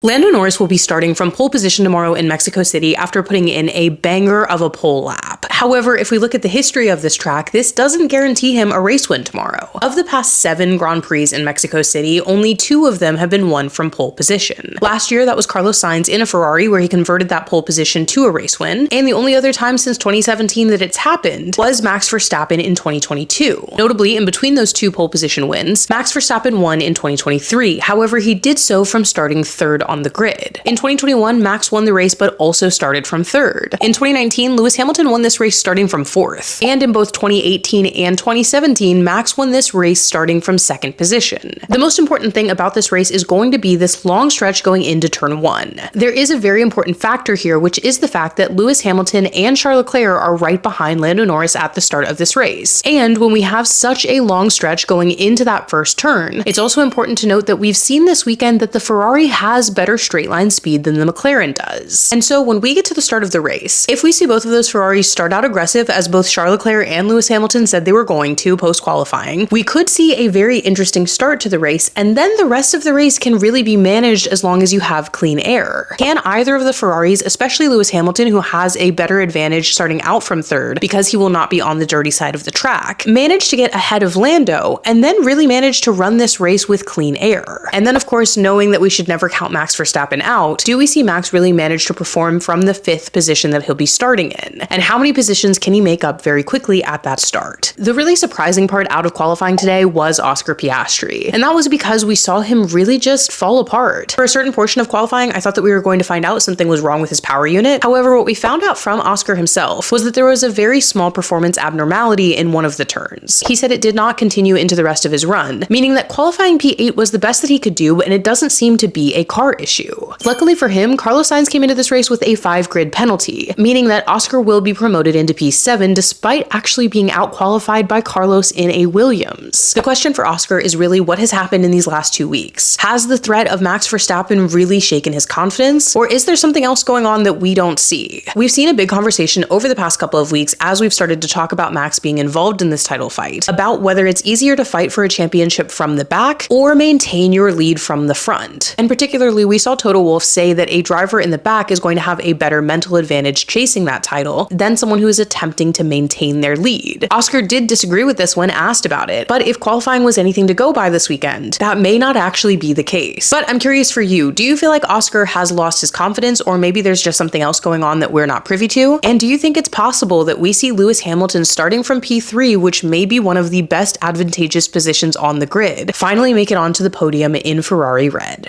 Lando Norris will be starting from pole position tomorrow in Mexico City after putting in a banger of a pole lap. However, if we look at the history of this track, this doesn't guarantee him a race win tomorrow. Of the past 7 Grand Prix in Mexico City, only 2 of them have been won from pole position. Last year, that was Carlos Sainz in a Ferrari where he converted that pole position to a race win, and the only other time since 2017 that it's happened was Max Verstappen in 2022. Notably, in between those 2 pole position wins, Max Verstappen won in 2023. However, he did so from starting 3rd on the grid. In 2021, Max won the race but also started from 3rd. In 2019, Lewis Hamilton won this race starting from 4th. And in both 2018 and 2017, Max won this race starting from 2nd position. The most important thing about this race is going to be this long stretch going into turn 1. There is a very important factor here, which is the fact that Lewis Hamilton and Charles Leclerc are right behind Lando Norris at the start of this race. And when we have such a long stretch going into that first turn, it's also important to note that we've seen this weekend that the Ferrari has better straight line speed than the McLaren does. And so when we get to the start of the race, if we see both of those Ferraris start out aggressive, as both Charles Leclerc and Lewis Hamilton said they were going to post-qualifying, we could see a very interesting start to the race, and then the rest of the race can really be managed as long as you have clean air. Can either of the Ferraris, especially Lewis Hamilton, who has a better advantage starting out from 3rd because he will not be on the dirty side of the track, manage to get ahead of Lando and then really manage to run this race with clean air? And then, of course, knowing that we should never count Max Verstappen out, do we see Max really manage to perform from the 5th position that he'll be starting in? And how many positions can he make up very quickly at that start? The really surprising part out of qualifying today was Oscar Piastri, and that was because we saw him really just fall apart. For a certain portion of qualifying, I thought that we were going to find out something was wrong with his power unit. However, what we found out from Oscar himself was that there was a very small performance abnormality in one of the turns. He said it did not continue into the rest of his run, meaning that qualifying P8 was the best that he could do, and it doesn't seem to be a car issue. Luckily for him, Carlos Sainz came into this race with a 5 grid penalty, meaning that Oscar will be promoted into P7 despite actually being out-qualified by Carlos in a Williams. The question for Oscar is really what has happened in these last 2 weeks. Has the threat of Max Verstappen really shaken his confidence, or is there something else going on that we don't see? We've seen a big conversation over the past couple of weeks as we've started to talk about Max being involved in this title fight, about whether it's easier to fight for a championship from the back or maintain your lead from the front. And particularly, we saw Toto Wolff say that a driver in the back is going to have a better mental advantage chasing that title than someone who is attempting to maintain their lead. Oscar did disagree with this when asked about it, but if qualifying was anything to go by this weekend, that may not actually be the case. But I'm curious for you, do you feel like Oscar has lost his confidence, or maybe there's just something else going on that we're not privy to? And do you think it's possible that we see Lewis Hamilton starting from P3, which may be one of the best advantageous positions on the grid, finally make it onto the podium in Ferrari red?